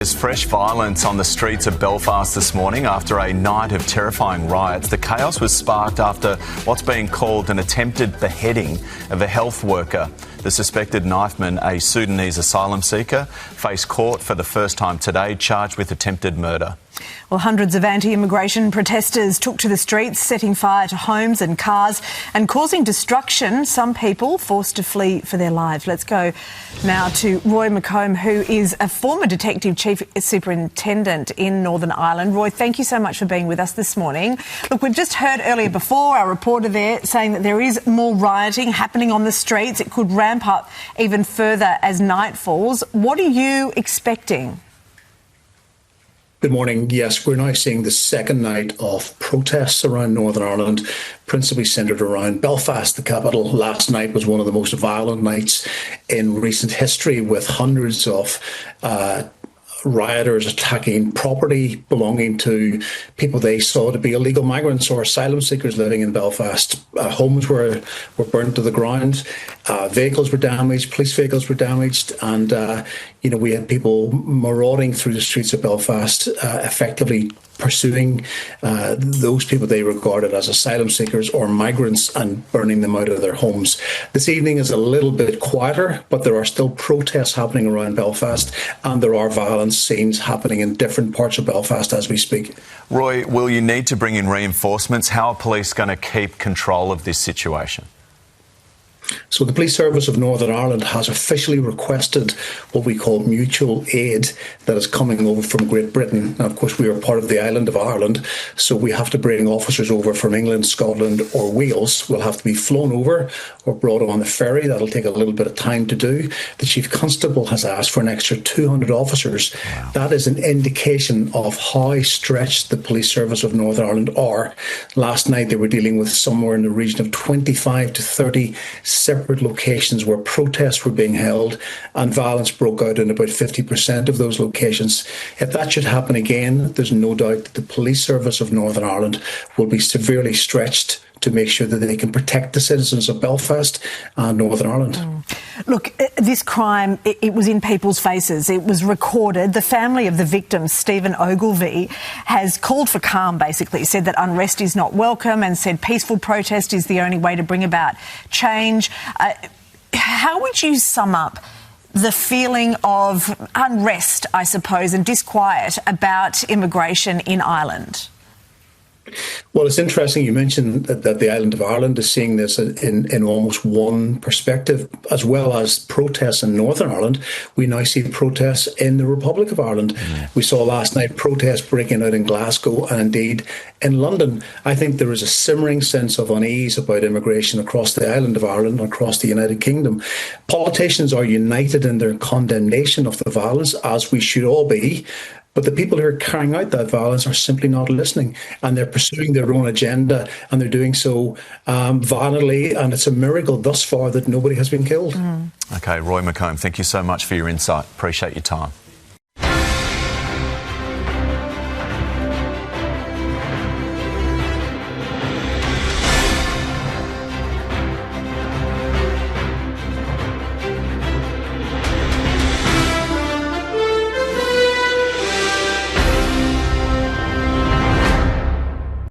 There's fresh violence on the streets of Belfast this morning after a night of terrifying riots. The chaos was sparked after what's being called an attempted beheading of a health worker. The suspected knifeman, a Sudanese asylum seeker, faced court for the first time today, charged with attempted murder. Well, hundreds of anti-immigration protesters took to the streets, setting fire to homes and cars and causing destruction. Some people forced to flee for their lives. Let's go now to Roy McComb, who is a former Detective Chief Superintendent in Northern Ireland. Roy, thank you so much for being with us this morning. Look, we've just heard earlier before our reporter there saying that there is more rioting happening on the streets. It could ramp up even further as night falls. What are you expecting? Good morning. Yes, we're now seeing the second night of protests around Northern Ireland, principally centred around Belfast, the capital. Last night was one of the most violent nights in recent history, with hundreds of rioters attacking property belonging to people they saw to be illegal migrants or asylum seekers living in Belfast. Homes were burnt to the ground, vehicles were damaged, police vehicles were damaged, and we had people marauding through the streets of Belfast, effectively pursuing those people they regarded as asylum seekers or migrants and burning them out of their homes. This evening is a little bit quieter, but there are still protests happening around Belfast, and there are violence scenes happening in different parts of Belfast as we speak. Roy, will you need to bring in reinforcements? How are police going to keep control of this situation? So the Police Service of Northern Ireland has officially requested what we call mutual aid that is coming over from Great Britain. Now, of course, we are part of the island of Ireland, so we have to bring officers over from England, Scotland or Wales. Will have to be flown over or brought on a ferry. That'll take a little bit of time to do. The Chief Constable has asked for an extra 200 officers. Wow. That is an indication of how stretched the Police Service of Northern Ireland are. Last night they were dealing with somewhere in the region of 25 to 30 separate locations where protests were being held, and violence broke out in about 50% of those locations. If that should happen again, there's no doubt that the Police Service of Northern Ireland will be severely stretched to make sure that they can protect the citizens of Belfast and Northern Ireland. Look, this crime, it was in people's faces. It was recorded. The family of the victim, Stephen Ogilvie, has called for calm, basically, said that unrest is not welcome and said peaceful protest is the only way to bring about change. How would you sum up the feeling of unrest, I suppose, and disquiet about immigration in Ireland? Well, it's interesting you mentioned that the island of Ireland is seeing this in almost one perspective, as well as protests in Northern Ireland. We now see protests in the Republic of Ireland. We saw last night protests breaking out in Glasgow and indeed in London. I think there is a simmering sense of unease about immigration across the island of Ireland and across the United Kingdom. Politicians are united in their condemnation of the violence, as we should all be. But the people who are carrying out that violence are simply not listening, and they're pursuing their own agenda, and they're doing so violently, and it's a miracle thus far that nobody has been killed. OK, Roy McComb, thank you so much for your insight. Appreciate your time.